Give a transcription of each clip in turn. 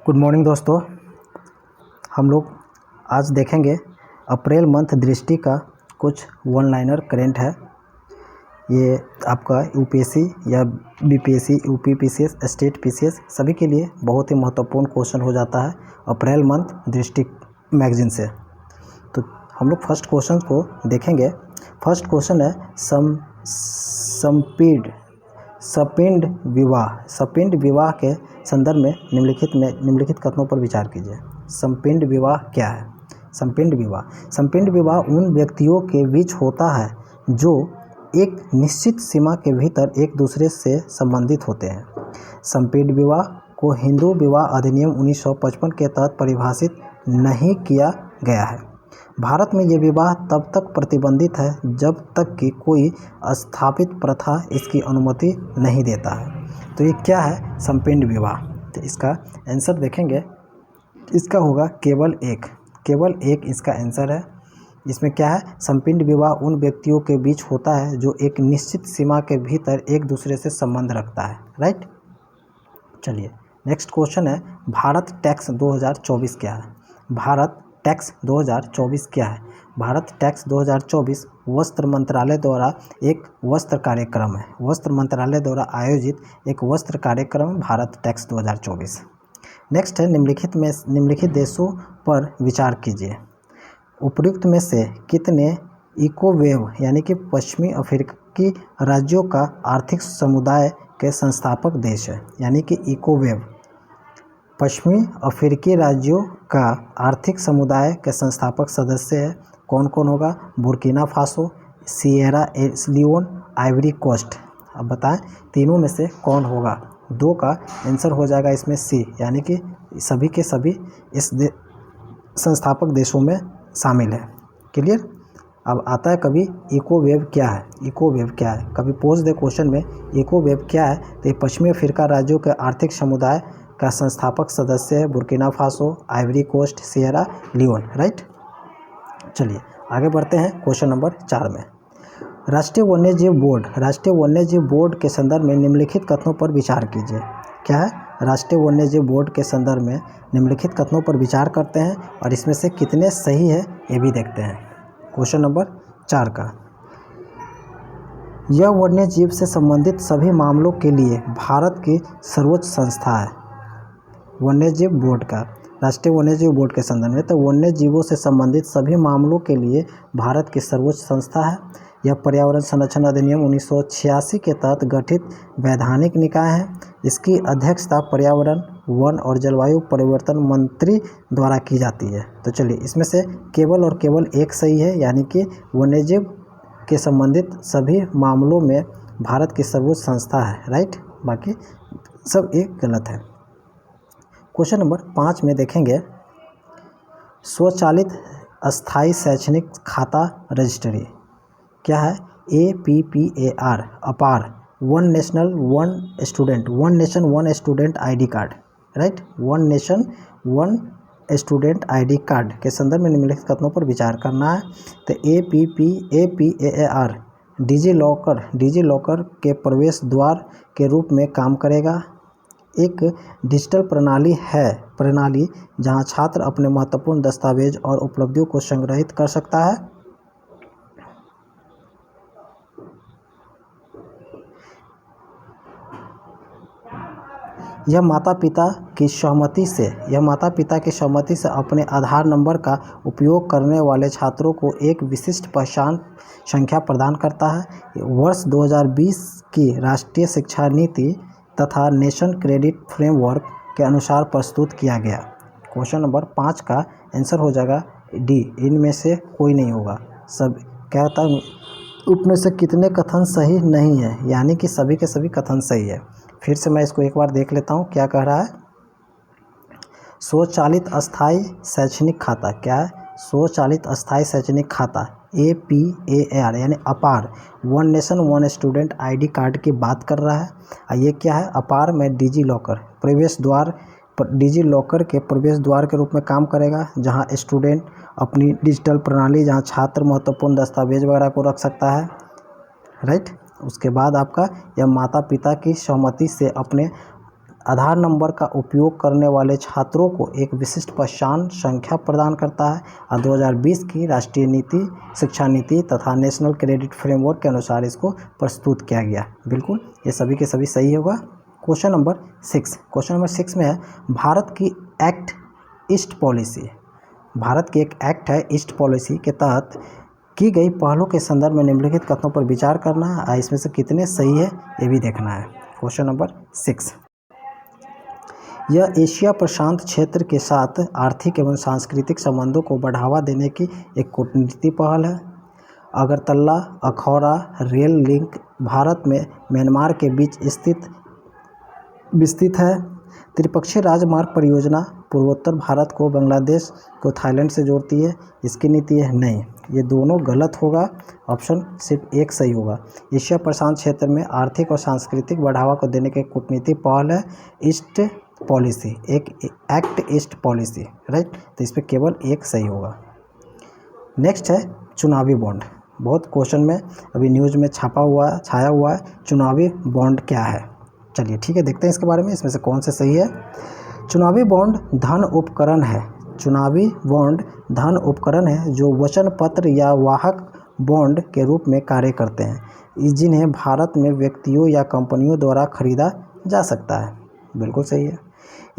Good morning दोस्तों। हम लोग आज देखेंगे अप्रैल मंथ दृष्टि का कुछ वन लाइनर करेंट है। ये आपका यूपीएससी या BPSC, UP PCS, state PCS सभी के लिए बहुत ही महत्वपूर्ण क्वेश्चन हो जाता है अप्रैल मंथ दृष्टि मैगजीन से। तो हम लोग फर्स्ट क्वेश्चन को देखेंगे। फर्स्ट क्वेश्चन है सपिंड विवाह के संदर्भ में निम्नलिखित कथनों पर विचार कीजिए। संपिंड विवाह क्या है? संपिंड विवाह उन व्यक्तियों के बीच होता है जो एक निश्चित सीमा के भीतर एक दूसरे से संबंधित होते हैं। संपिंड विवाह को हिंदू विवाह अधिनियम 1955 के तहत परिभाषित नहीं किया गया है। भारत में ये विवाह तब तक प्रतिबंधित है जब तक कि कोई स्थापित प्रथा इसकी अनुमति नहीं देता है। तो ये क्या है संपिंड विवाह? तो इसका आंसर देखेंगे, इसका होगा केवल एक इसका आंसर है। इसमें क्या है? संपिंड विवाह उन व्यक्तियों के बीच होता है जो एक निश्चित सीमा के भीतर एक दूसरे से संबंध रखता है। राइट, चलिए नेक्स्ट क्वेश्चन है भारत टैक्स 2024 क्या है? भारत टैक्स 2024 क्या है? भारत टैक्स 2024 वस्त्र मंत्रालय द्वारा एक वस्त्र कार्यक्रम है। वस्त्र मंत्रालय द्वारा आयोजित एक वस्त्र कार्यक्रम भारत टैक्स 2024। नेक्स्ट है निम्नलिखित देशों पर विचार कीजिए। उपयुक्त में से कितने इकोवेव यानी कि पश्चिमी अफ्रीकी राज्यों का आर्थिक समुदाय के संस्थापक देश है? यानी कि इकोवेव पश्चिमी अफ्रीकी राज्यों का आर्थिक समुदाय के संस्थापक सदस्य है। कौन कौन होगा? Burkina Faso, Sierra Leone, Ivory Coast. अब बताएं तीनों में से कौन होगा? दो का आंसर हो जाएगा इसमें सी, यानी कि सभी के सभी इस संस्थापक देशों में शामिल है। क्लियर? अब आता है कभी इकोवेव क्या है? कभी पूछ दे क्वेश्चन में इकोवेव क्या है, तो ये पश्चिमी अफ्रीका राज्यों के आर्थिक समुदाय का संस्थापक सदस्य है। Burkina Faso, Ivory Coast, Sierra Leone. Right, चलिए आगे बढ़ते हैं क्वेश्चन नंबर 4 में। राष्ट्रीय वन्यजीव बोर्ड के संदर्भ में निम्नलिखित कथनों पर विचार कीजिए। क्या है? राष्ट्रीय वन्यजीव बोर्ड के संदर्भ में निम्नलिखित कथनों पर विचार करते हैं और इसमें से कितने सही है ये भी देखते हैं। क्वेश्चन नंबर 4 का, यह वन्यजीव से संबंधित सभी मामलों के लिए भारत की सर्वोच्च संस्था है। वन्यजीव बोर्ड का, राष्ट्रीय वन्यजीव बोर्ड के संदर्भ में तो वन्य जीवों से संबंधित सभी मामलों के लिए भारत की सर्वोच्च संस्था है। यह पर्यावरण संरक्षण अधिनियम 1986 के तहत गठित वैधानिक निकाय है। इसकी अध्यक्षता पर्यावरण, वन और जलवायु परिवर्तन मंत्री द्वारा की जाती है। तो चलिए इसमें से केवल एक सही है, यानी कि वन्यजीव के संबंधित सभी मामलों में भारत की सर्वोच्च संस्था है। राइट, बाकी सब एक गलत है। क्वेश्चन नंबर 5 में देखेंगे स्वचालित अस्थायी शैक्षणिक खाता रजिस्ट्री क्या है? APPAR, अपार, one nation one student ID card. Right, one nation one student ID card के संदर्भ में निम्नलिखित कथनों पर विचार करना है। तो APPAR डिजी लॉकर के प्रवेश द्वार के रूप में काम करेगा। एक डिजिटल प्रणाली जहां छात्र अपने महत्वपूर्ण दस्तावेज और उपलब्धियों को संग्रहित कर सकता है। यह माता पिता की सहमति से अपने आधार नंबर का उपयोग करने वाले छात्रों को एक विशिष्ट पहचान संख्या प्रदान करता है। वर्ष 2020 की राष्ट्रीय शिक्षा नीति तथा नेशन क्रेडिट फ्रेमवर्क के अनुसार प्रस्तुत किया गया। क्वेश्चन नंबर 5 का आंसर हो जाएगा डी, इनमें से कोई नहीं होगा। सब क्या होता है, उपमें से कितने कथन सही नहीं है, यानी कि सभी के सभी कथन सही है। फिर से मैं इसको एक बार देख लेता हूँ क्या कह रहा है। स्वचालित अस्थायी शैक्षणिक खाता क्या है? स्वचालित अस्थायी शैक्षणिक खाता APAR यानी अपार, one nation one student ID card की बात कर रहा है। ये क्या है? अपार में डिजी लॉकर के प्रवेश द्वार के रूप में काम करेगा, जहां स्टूडेंट अपनी डिजिटल प्रणाली, जहां छात्र महत्वपूर्ण दस्तावेज वगैरह को रख सकता है। राइट, उसके बाद आपका यह माता पिता की सहमति से अपने आधार नंबर का उपयोग करने वाले छात्रों को एक विशिष्ट पहचान संख्या प्रदान करता है और 2020 की राष्ट्रीय नीति शिक्षा नीति तथा नेशनल क्रेडिट फ्रेमवर्क के अनुसार इसको प्रस्तुत किया गया। बिल्कुल ये सभी के सभी सही होगा। क्वेश्चन नंबर 6 में है भारत की एक्ट ईस्ट पॉलिसी। भारत की एक एक्ट है ईस्ट पॉलिसी के तहत की गई पहलों के संदर्भ में निम्नलिखित कथनों पर विचार करना है, इसमें से कितने सही है ये भी देखना है। क्वेश्चन नंबर 6, यह एशिया प्रशांत क्षेत्र के साथ आर्थिक एवं सांस्कृतिक संबंधों को बढ़ावा देने की एक कूटनीतिक पहल है। अगरतला अखौरा रेल लिंक भारत में म्यांमार के बीच विस्तृत है। त्रिपक्षीय राजमार्ग परियोजना पूर्वोत्तर भारत को बांग्लादेश को थाईलैंड से जोड़ती है, इसकी नीति है नहीं, ये दोनों गलत होगा। ऑप्शन सिर्फ एक सही होगा। एशिया प्रशांत क्षेत्र में आर्थिक और सांस्कृतिक बढ़ावा को देने की कूटनीतिक पहल है ईस्ट पॉलिसी, एक एक्ट ईस्ट पॉलिसी, राइट। तो इस पर केवल एक सही होगा। नेक्स्ट है चुनावी बॉन्ड। बहुत क्वेश्चन में अभी न्यूज़ में छाया हुआ है चुनावी बॉन्ड क्या है। चलिए ठीक है, देखते हैं इसके बारे में, इसमें से कौन से सही है। चुनावी बॉन्ड धन उपकरण है। चुनावी बॉन्ड धन उपकरण है जो वचन पत्र या वाहक बॉन्ड के रूप में कार्य करते हैं, जिन्हें भारत में व्यक्तियों या कंपनियों द्वारा खरीदा जा सकता है। बिल्कुल सही है।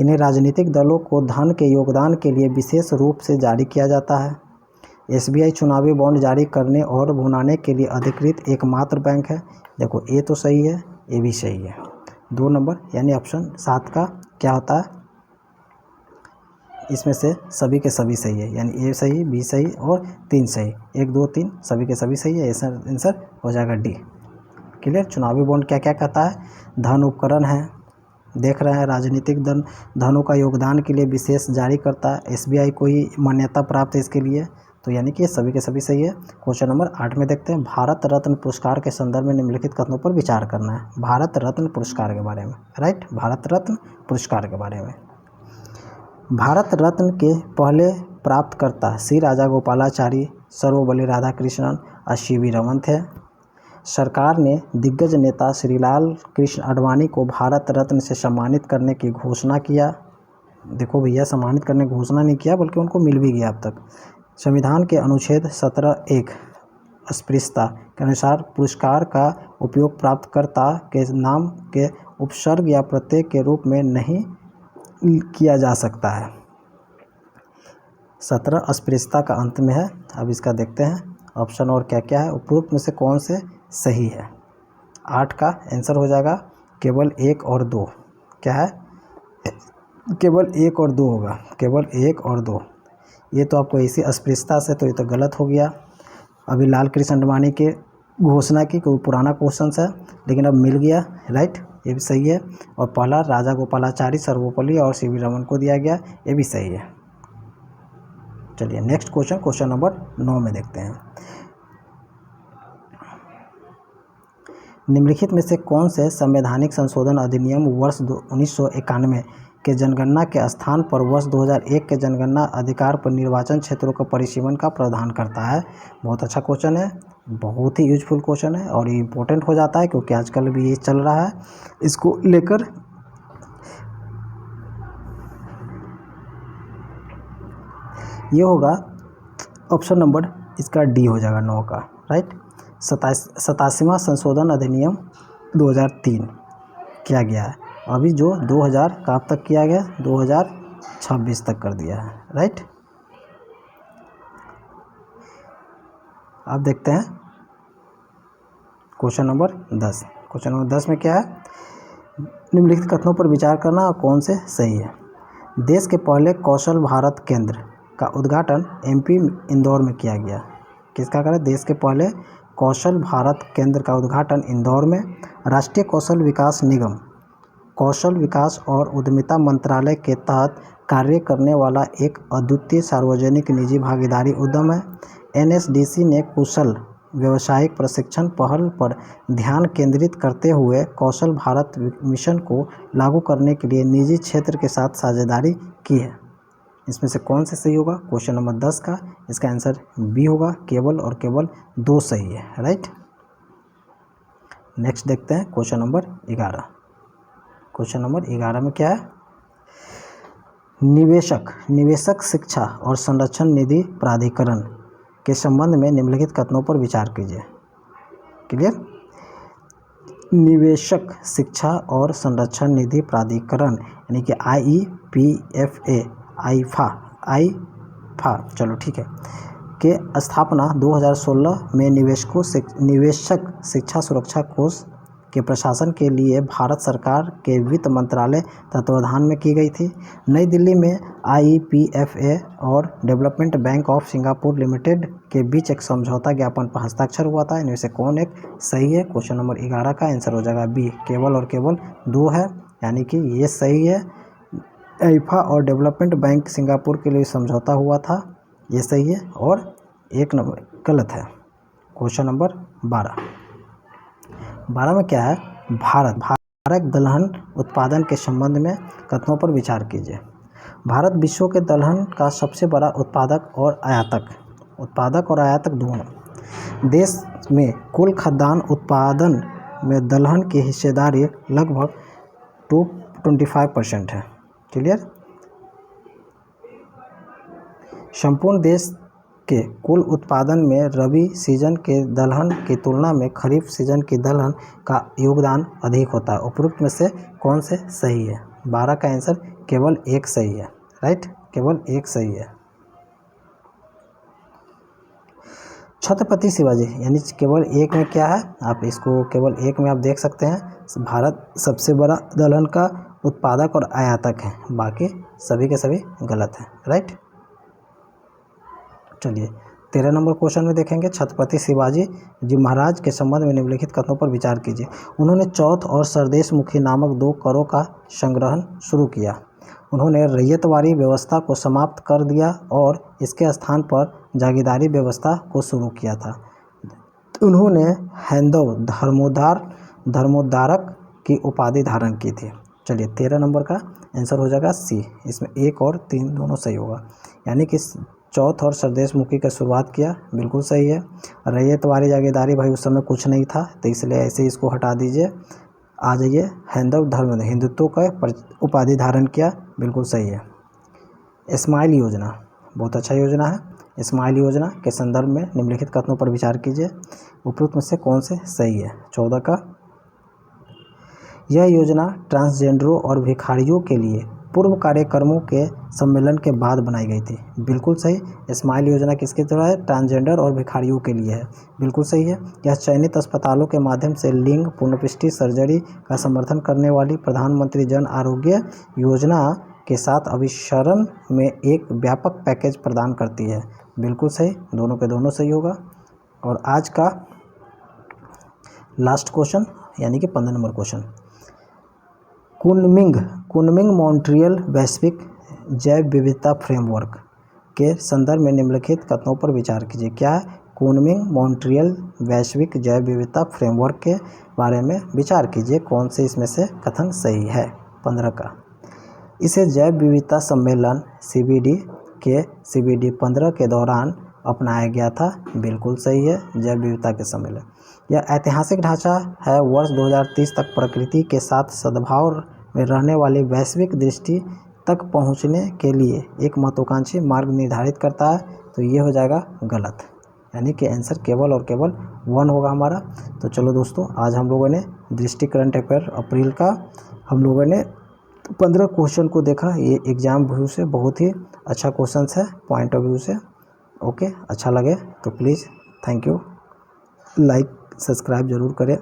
इन्हें राजनीतिक दलों को धन के योगदान के लिए विशेष रूप से जारी किया जाता है। एसबीआई चुनावी बॉन्ड जारी करने और भुनाने के लिए अधिकृत एकमात्र बैंक है। देखो ये तो सही है, ये भी सही है। 2 नंबर यानी ऑप्शन 7 का क्या होता है, इसमें से सभी के सभी सही है, यानी ए सही, बी सही और 3 सही। 1 2 3 सभी के सभी सही है, आंसर हो जाएगा डी। क्लियर। चुनावी बॉन्ड क्या क्या कहता है, धन उपकरण है, देख रहे हैं राजनीतिक धनों का योगदान के लिए विशेष जारी करता है। एसबीआई को ही मान्यता प्राप्त है इसके लिए, तो यानी कि सभी के सभी सही है। क्वेश्चन नंबर 8 में देखते हैं भारत रत्न पुरस्कार के संदर्भ में निम्नलिखित कथनों पर विचार करना है। भारत रत्न पुरस्कार के बारे में, राइट, भारत रत्न पुरस्कार के बारे में। भारत रत्न के पहले प्राप्तकर्ता श्री राजा गोपालाचारी, सर्वपल्ली राधाकृष्णन और सीवी रमन थे। सरकार ने दिग्गज नेता श्री लाल कृष्ण आडवाणी को भारत रत्न से सम्मानित करने की घोषणा किया। देखो भैया, सम्मानित करने की घोषणा नहीं किया बल्कि उनको मिल भी गया अब तक। संविधान के अनुच्छेद 17(1) अस्पृश्यता के अनुसार पुरस्कार का उपयोग प्राप्तकर्ता के नाम के उपसर्ग या प्रत्यय के रूप में नहीं किया जा सकता है। 17 अस्पृश्यता का अंत में है। अब इसका देखते हैं ऑप्शन और क्या क्या है, उपरोक्त में से कौन से सही है। 8 का आंसर हो जाएगा केवल 1 और 2। क्या है, केवल 1 और 2 होगा, केवल 1 और 2। ये तो आपको इसी अस्पृश्यता से, तो ये तो गलत हो गया। अभी लाल कृष्ण आडवाणी के घोषणा की, कोई पुराना क्वेश्चन है लेकिन अब मिल गया, राइट, ये भी सही है। और पहला राजा गोपालाचारी, सर्वपल्ली और सीवी रमन को दिया गया, ये भी सही है। चलिए नेक्स्ट क्वेश्चन नंबर 9 में देखते हैं। निम्नलिखित में से कौन से संवैधानिक संशोधन अधिनियम वर्ष 1991 के जनगणना के स्थान पर वर्ष 2001 के जनगणना अधिकार पर निर्वाचन क्षेत्रों के परिसीमन का प्रावधान करता है। बहुत अच्छा क्वेश्चन है, बहुत ही यूजफुल क्वेश्चन है और ये इम्पोर्टेंट हो जाता है क्योंकि आजकल भी ये चल रहा है इसको लेकर। ये होगा ऑप्शन नंबर इसका डी हो जाएगा 9 का, राइट। 87वां संशोधन अधिनियम 2003 किया गया है, अभी जो 2000 कब तक किया गया, 2026 तक कर दिया है, राइट। अब देखते हैं क्वेश्चन नंबर 10। क्वेश्चन नंबर 10 में क्या है, निम्नलिखित कथनों पर विचार करना और कौन से सही है। देश के पहले कौशल भारत केंद्र का उद्घाटन एमपी इंदौर में किया गया। किसका करें, देश के पहले कौशल भारत केंद्र का उद्घाटन इंदौर में राष्ट्रीय कौशल विकास निगम, कौशल विकास और उद्यमिता मंत्रालय के तहत कार्य करने वाला एक अद्वितीय सार्वजनिक निजी भागीदारी उद्यम है। एनएसडीसी ने कुशल व्यावसायिक प्रशिक्षण पहल पर ध्यान केंद्रित करते हुए कौशल भारत मिशन को लागू करने के लिए निजी क्षेत्र के साथ साझेदारी की है। इसमें से कौन से सही होगा, क्वेश्चन नंबर 10 का इसका आंसर बी होगा, केवल और केवल 2 सही है, राइट। नेक्स्ट देखते हैं क्वेश्चन नंबर 11। क्वेश्चन नंबर 11 में क्या है? निवेशक शिक्षा और संरक्षण निधि प्राधिकरण के संबंध में निम्नलिखित कथनों पर विचार कीजिए। क्लियर? निवेशक शिक्षा और संरक्षण निधि प्राधिकरण यानी कि आईफा चलो ठीक है के स्थापना 2016 में निवेशक शिक्षा सुरक्षा कोष के प्रशासन के लिए भारत सरकार के वित्त मंत्रालय तत्वावधान में की गई थी। नई दिल्ली में आईपीएफए और development bank of Singapore limited के बीच एक समझौता ज्ञापन पर हस्ताक्षर हुआ था। इनमें से कौन एक सही है? क्वेश्चन नंबर 11 का आंसर हो जाएगा बी, केवल और केवल 2 है, यानी कि ये सही है। आईफा और डेवलपमेंट बैंक सिंगापुर के लिए समझौता हुआ था, ये सही है, और 1 नंबर गलत है। क्वेश्चन नंबर 12 में क्या है? भारत दलहन उत्पादन के संबंध में कथनों पर विचार कीजिए। भारत विश्व के दलहन का सबसे बड़ा उत्पादक और आयातक दोनों। देश में कुल खाद्यान्न उत्पादन में दलहन की हिस्सेदारी लगभग 25% है। क्लियर? संपूर्ण देश के कुल उत्पादन में रबी सीजन के दलहन की तुलना में खरीफ सीजन की दलहन का योगदान अधिक होता है। उपरोक्त में से कौन से सही है? 12 का आंसर केवल 1 सही है। राइट, केवल 1 सही है। छत्रपति शिवाजी यानी केवल 1 में क्या है? आप इसको केवल 1 में आप देख सकते हैं। भारत सबसे बड़ा दलहन का उत्पादक और आयातक है, बाकी सभी के सभी गलत है। राइट, चलिए 13 नंबर क्वेश्चन में देखेंगे। छत्रपति शिवाजी जी महाराज के संबंध में निम्नलिखित कथनों पर विचार कीजिए। उन्होंने चौथ और सरदेश मुखी नामक 2 करों का संग्रहण शुरू किया। उन्होंने रैयतवाड़ी व्यवस्था को समाप्त कर दिया और इसके स्थान पर जागीरदारी व्यवस्था को शुरू किया था। उन्होंने हैंदव धर्मोद्धारक की उपाधि धारण की थी। चलिए 13 नंबर का आंसर हो जाएगा सी। इसमें 1 और 3 दोनों सही होगा, यानी कि चौथ और सरदेश मुखी का शुरुआत किया, बिल्कुल सही है। रैयतवाड़ी जागीरदारी भाई उस समय कुछ नहीं था, तो इसलिए ऐसे इसको हटा दीजिए। आ जाइए हैंदव धर्म हिंदुत्व का उपाधि धारण किया, बिल्कुल सही है। स्माइल योजना बहुत अच्छा योजना है। स्माइल योजना के संदर्भ में निम्नलिखित कथनों पर विचार कीजिए। उपरोक्त में से कौन से सही है? 14 का। यह योजना ट्रांसजेंडरों और भिखारियों के लिए पूर्व कार्यक्रमों के सम्मेलन के बाद बनाई गई थी, बिल्कुल सही। स्माइल योजना किसके द्वारा है? ट्रांसजेंडर और भिखारियों के लिए है, बिल्कुल सही है। यह चयनित अस्पतालों के माध्यम से लिंग पुनर्पुष्टि सर्जरी का समर्थन करने वाली प्रधानमंत्री जन आरोग्य योजना के साथ अभिसरण में एक व्यापक पैकेज प्रदान करती है, बिल्कुल सही। दोनों के दोनों सही होगा। और आज का लास्ट क्वेश्चन यानी कि 15 नंबर क्वेश्चन। कुनमिंग मॉन्ट्रियल वैश्विक जैव विविधता फ्रेमवर्क के संदर्भ में निम्नलिखित कथनों पर विचार कीजिए। क्या है? कुनमिंग मॉन्ट्रियल वैश्विक जैव विविधता फ्रेमवर्क के बारे में विचार कीजिए। कौन से इसमें से कथन सही है? 15 का। इसे जैव विविधता सम्मेलन CBD 15 के दौरान अपनाया गया था, बिल्कुल सही है। जैव विविधता के सम्मेलन यह ऐतिहासिक ढांचा है। वर्ष 2030 तक प्रकृति के साथ सद्भाव में रहने वाली वैश्विक दृष्टि तक पहुंचने के लिए एक महत्वाकांक्षी मार्ग निर्धारित करता है, तो ये हो जाएगा गलत, यानी कि आंसर केवल और केवल 1 होगा हमारा। तो चलो दोस्तों, आज हम लोगों ने दृष्टि करंट अफेयर अप्रैल का हम लोगों ने 15 क्वेश्चन को देखा। ये एग्जाम व्यू से बहुत ही अच्छा क्वेश्चन है, पॉइंट ऑफ व्यू से। ओके, अच्छा लगे तो please thank you, like subscribe ज़रूर करें।